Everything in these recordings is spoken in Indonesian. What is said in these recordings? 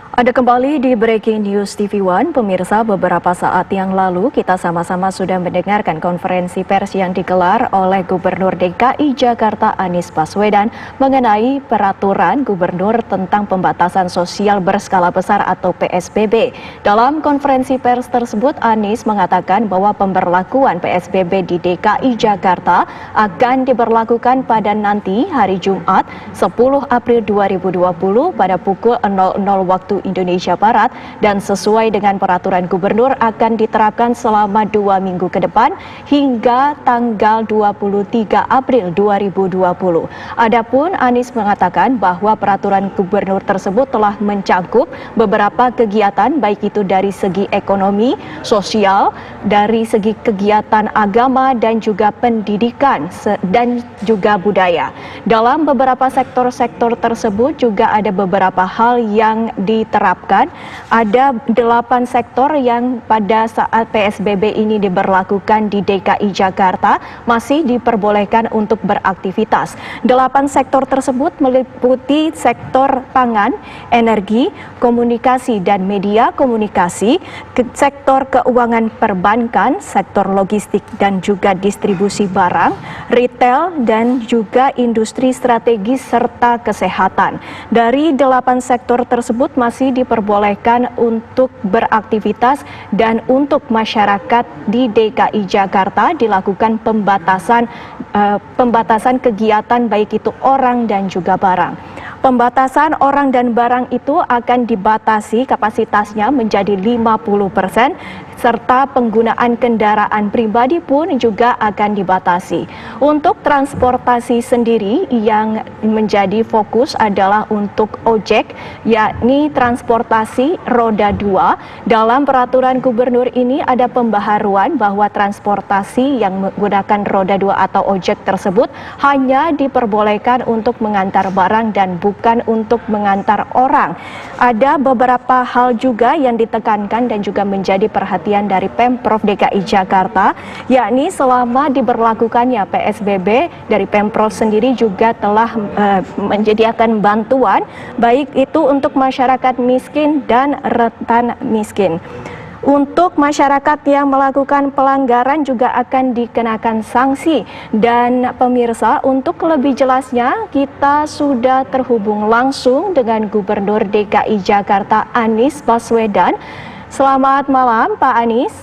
Ada kembali di Breaking News TV One, pemirsa. Beberapa saat yang lalu kita sama-sama sudah mendengarkan konferensi pers yang digelar oleh Gubernur DKI Jakarta Anies Baswedan mengenai peraturan gubernur tentang pembatasan sosial berskala besar atau PSBB. Dalam konferensi pers tersebut, Anies mengatakan bahwa pemberlakuan PSBB di DKI Jakarta akan diberlakukan pada nanti hari Jumat 10 April 2020 pada pukul 00 waktu Indonesia Barat dan sesuai dengan peraturan gubernur akan diterapkan selama 2 minggu ke depan hingga tanggal 23 April 2020. Adapun Anies mengatakan bahwa peraturan gubernur tersebut telah mencakup beberapa kegiatan baik itu dari segi ekonomi, sosial, dari segi kegiatan agama dan juga pendidikan dan juga budaya. Dalam beberapa sektor-sektor tersebut juga ada beberapa hal yang diterapkan. Ada 8 sektor yang pada saat PSBB ini diberlakukan di DKI Jakarta masih diperbolehkan untuk beraktivitas. 8 sektor tersebut meliputi sektor pangan, energi, komunikasi dan media komunikasi, sektor keuangan perbankan, sektor logistik dan juga distribusi barang, retail dan juga industri strategis serta kesehatan. Dari 8 sektor tersebut masih diperbolehkan untuk beraktivitas dan untuk masyarakat di DKI Jakarta dilakukan pembatasan kegiatan baik itu orang dan juga barang. Pembatasan orang dan barang itu akan dibatasi kapasitasnya menjadi 50%, serta penggunaan kendaraan pribadi pun juga akan dibatasi. Untuk transportasi sendiri yang menjadi fokus adalah untuk ojek, yakni transportasi roda 2. Dalam peraturan gubernur ini ada pembaharuan bahwa transportasi yang menggunakan roda 2 atau ojek tersebut hanya diperbolehkan untuk mengantar barang dan bukan untuk mengantar orang. Ada beberapa hal juga yang ditekankan dan juga menjadi perhatian dari Pemprov DKI Jakarta, yakni selama diberlakukannya PSBB dari Pemprov sendiri juga telah menyediakan bantuan baik itu untuk masyarakat miskin dan rentan miskin. Untuk masyarakat yang melakukan pelanggaran juga akan dikenakan sanksi. Dan pemirsa, untuk lebih jelasnya kita sudah terhubung langsung dengan Gubernur DKI Jakarta Anies Baswedan. Selamat malam Pak Anies.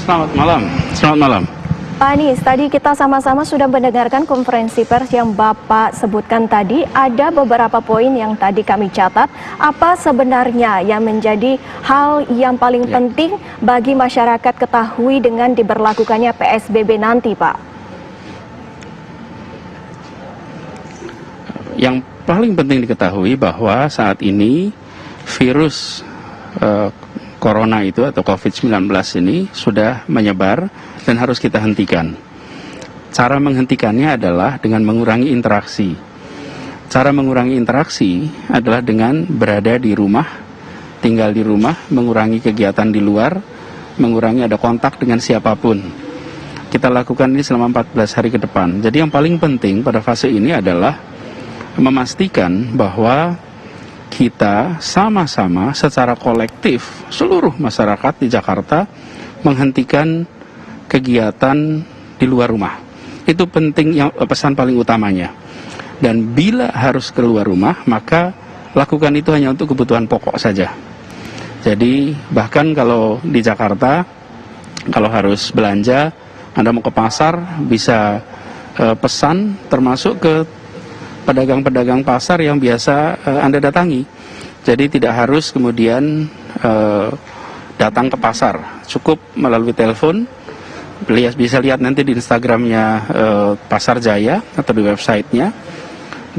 Selamat malam. Selamat malam. Pak Anies, tadi kita sama-sama sudah mendengarkan konferensi pers yang Bapak sebutkan tadi. Ada beberapa poin yang tadi kami catat. Apa sebenarnya yang menjadi hal yang paling penting bagi masyarakat ketahui dengan diberlakukannya PSBB nanti, Pak? Yang paling penting diketahui bahwa saat ini virus corona itu atau COVID-19 ini sudah menyebar dan harus kita hentikan. Cara menghentikannya adalah dengan mengurangi interaksi. Cara mengurangi interaksi adalah dengan berada di rumah, tinggal di rumah, mengurangi kegiatan di luar, mengurangi ada kontak dengan siapapun. Kita lakukan ini selama 14 hari ke depan. Jadi yang paling penting pada fase ini adalah memastikan bahwa kita sama-sama secara kolektif seluruh masyarakat di Jakarta menghentikan kegiatan di luar rumah. Itu penting, yang pesan paling utamanya. Dan bila harus keluar rumah, maka lakukan itu hanya untuk kebutuhan pokok saja. Jadi bahkan kalau di Jakarta, kalau harus belanja, Anda mau ke pasar, bisa pesan termasuk ke pedagang-pedagang pasar yang biasa Anda datangi. Jadi tidak harus kemudian datang ke pasar, cukup melalui telepon. Bisa lihat nanti di Instagramnya Pasar Jaya atau di websitenya,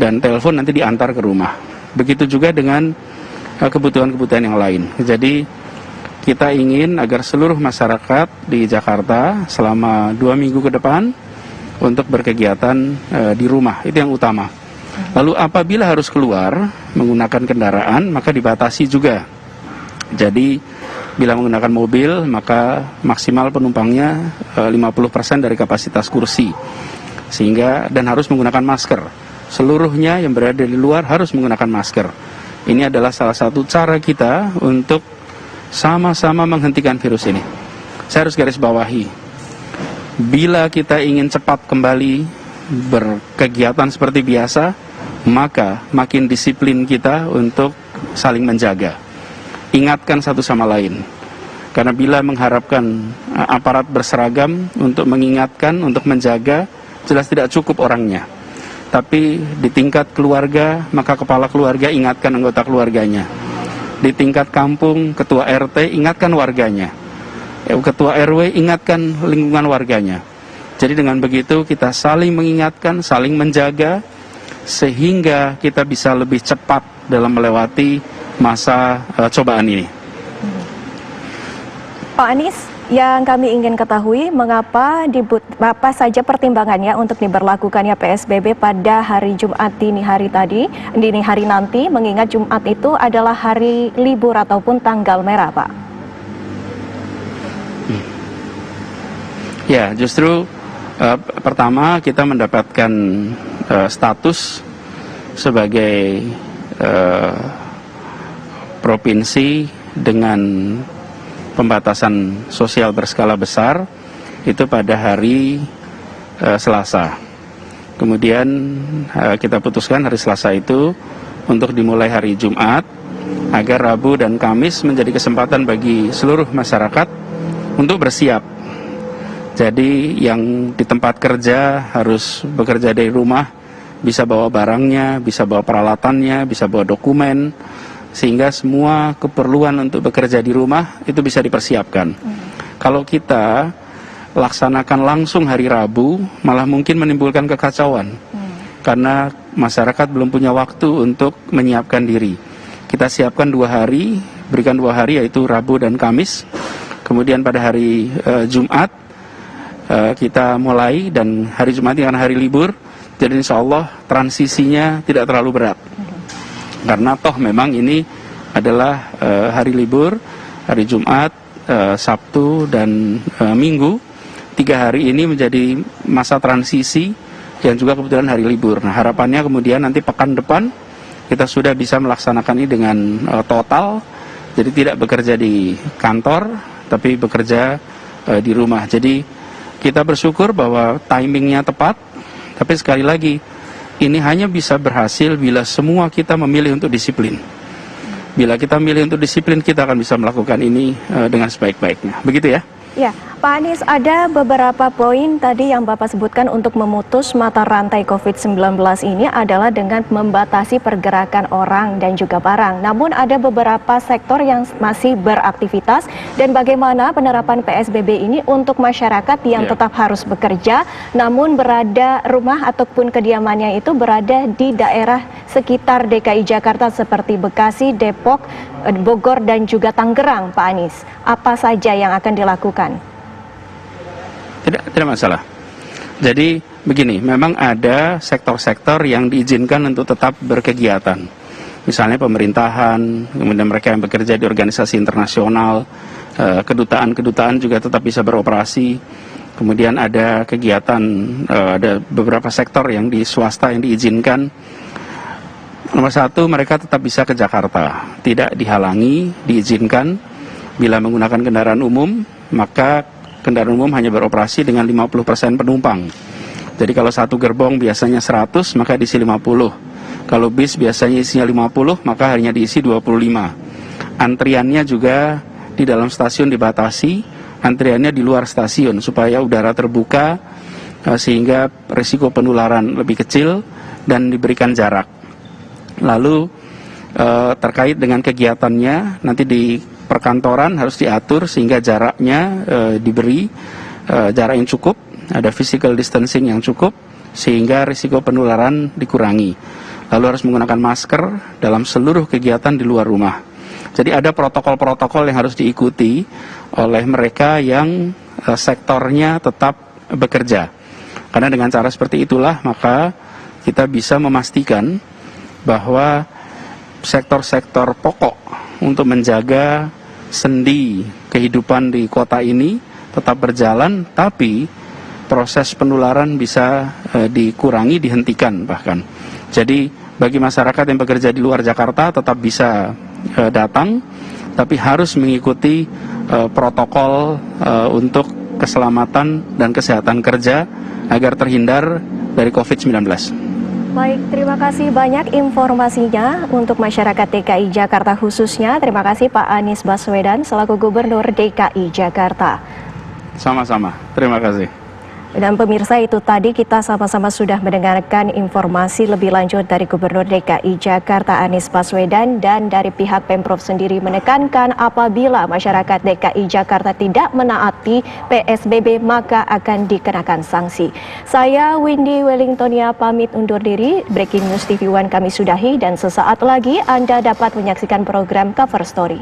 dan telepon nanti diantar ke rumah. Begitu juga dengan kebutuhan-kebutuhan yang lain. Jadi kita ingin agar seluruh masyarakat di Jakarta selama 2 minggu ke depan untuk berkegiatan di rumah, itu yang utama. Lalu apabila harus keluar menggunakan kendaraan, maka dibatasi juga. Jadi bila menggunakan mobil, maka maksimal penumpangnya 50% dari kapasitas kursi, sehingga dan harus menggunakan masker. seluruhnya yang berada di luar harus menggunakan masker. Ini adalah salah satu cara kita untuk sama-sama menghentikan virus ini. Saya harus garis bawahi, bila kita ingin cepat kembali berkegiatan seperti biasa, maka makin disiplin kita untuk saling menjaga. Ingatkan satu sama lain. Karena bila mengharapkan aparat berseragam untuk mengingatkan, untuk menjaga, jelas tidak cukup orangnya. Tapi di tingkat keluarga, maka kepala keluarga ingatkan anggota keluarganya. Di tingkat kampung, ketua RT ingatkan warganya. Ketua RW ingatkan lingkungan warganya. Jadi dengan begitu kita saling mengingatkan, saling menjaga, sehingga kita bisa lebih cepat dalam melewati masa cobaan ini. Pak Anies, yang kami ingin ketahui mengapa apa saja pertimbangannya untuk diberlakukannya PSBB pada hari Jumat dini hari nanti, mengingat Jumat itu adalah hari libur ataupun tanggal merah, Pak. Ya, justru pertama kita mendapatkan status sebagai provinsi dengan pembatasan sosial berskala besar itu pada hari Selasa. Kemudian kita putuskan hari Selasa itu untuk dimulai hari Jumat, agar Rabu dan Kamis menjadi kesempatan bagi seluruh masyarakat untuk bersiap. Jadi yang di tempat kerja harus bekerja dari rumah, bisa bawa barangnya, bisa bawa peralatannya, bisa bawa dokumen, sehingga semua keperluan untuk bekerja di rumah itu bisa dipersiapkan. Kalau kita laksanakan langsung hari Rabu, malah mungkin menimbulkan kekacauan. Karena masyarakat belum punya waktu untuk menyiapkan diri. Kita siapkan 2 hari, berikan 2 hari yaitu Rabu dan Kamis. Kemudian pada hari Jumat kita mulai, dan hari Jumat ini karena hari libur, jadi insya Allah transisinya tidak terlalu berat. Karena toh memang ini adalah hari libur, hari Jumat, Sabtu, dan Minggu. 3 hari ini menjadi masa transisi yang juga kebetulan hari libur. Nah, harapannya kemudian nanti pekan depan kita sudah bisa melaksanakan ini dengan total. Jadi tidak bekerja di kantor, tapi bekerja di rumah. Jadi kita bersyukur bahwa timingnya tepat, tapi sekali lagi, ini hanya bisa berhasil bila semua kita memilih untuk disiplin. Bila kita memilih untuk disiplin, kita akan bisa melakukan ini dengan sebaik-baiknya. Begitu ya? Ya, Pak Anies, ada beberapa poin tadi yang Bapak sebutkan untuk memutus mata rantai COVID-19 ini adalah dengan membatasi pergerakan orang dan juga barang. Namun ada beberapa sektor yang masih beraktivitas, dan bagaimana penerapan PSBB ini untuk masyarakat yang tetap harus bekerja, namun berada rumah ataupun kediamannya itu berada di daerah sekitar DKI Jakarta seperti Bekasi, Depok, Bogor, dan juga Tangerang, Pak Anies. Apa saja yang akan dilakukan? Tidak masalah. Jadi begini, memang ada sektor-sektor yang diizinkan untuk tetap berkegiatan. Misalnya pemerintahan, kemudian mereka yang bekerja di organisasi internasional, kedutaan-kedutaan juga tetap bisa beroperasi. Kemudian ada kegiatan, ada beberapa sektor yang di swasta yang diizinkan. Nomor 1, mereka tetap bisa ke Jakarta, tidak dihalangi, diizinkan. Bila menggunakan kendaraan umum, maka kendaraan umum hanya beroperasi dengan 50% penumpang. Jadi kalau satu gerbong biasanya 100, maka diisi 50. Kalau bis biasanya isinya 50, maka hanya diisi 25. Antriannya juga di dalam stasiun dibatasi, antriannya di luar stasiun supaya udara terbuka, sehingga risiko penularan lebih kecil dan diberikan jarak. Lalu terkait dengan kegiatannya, nanti di perkantoran harus diatur sehingga jaraknya diberi jarak yang cukup, ada physical distancing yang cukup, sehingga risiko penularan dikurangi. Lalu harus menggunakan masker dalam seluruh kegiatan di luar rumah. Jadi ada protokol-protokol yang harus diikuti oleh mereka yang sektornya tetap bekerja. Karena dengan cara seperti itulah maka kita bisa memastikan bahwa sektor-sektor pokok untuk menjaga sendi kehidupan di kota ini tetap berjalan, tapi proses penularan bisa dikurangi, dihentikan bahkan. Jadi bagi masyarakat yang bekerja di luar Jakarta tetap bisa datang, tapi harus mengikuti protokol untuk keselamatan dan kesehatan kerja agar terhindar dari COVID-19. Baik, terima kasih banyak informasinya untuk masyarakat DKI Jakarta khususnya. Terima kasih Pak Anies Baswedan selaku Gubernur DKI Jakarta. Sama-sama, terima kasih. Dan pemirsa, itu tadi kita sama-sama sudah mendengarkan informasi lebih lanjut dari Gubernur DKI Jakarta Anies Baswedan, dan dari pihak Pemprov sendiri menekankan apabila masyarakat DKI Jakarta tidak menaati PSBB maka akan dikenakan sanksi. Saya Windy Wellingtonia pamit undur diri. Breaking News TV One kami sudahi dan sesaat lagi Anda dapat menyaksikan program Cover Story.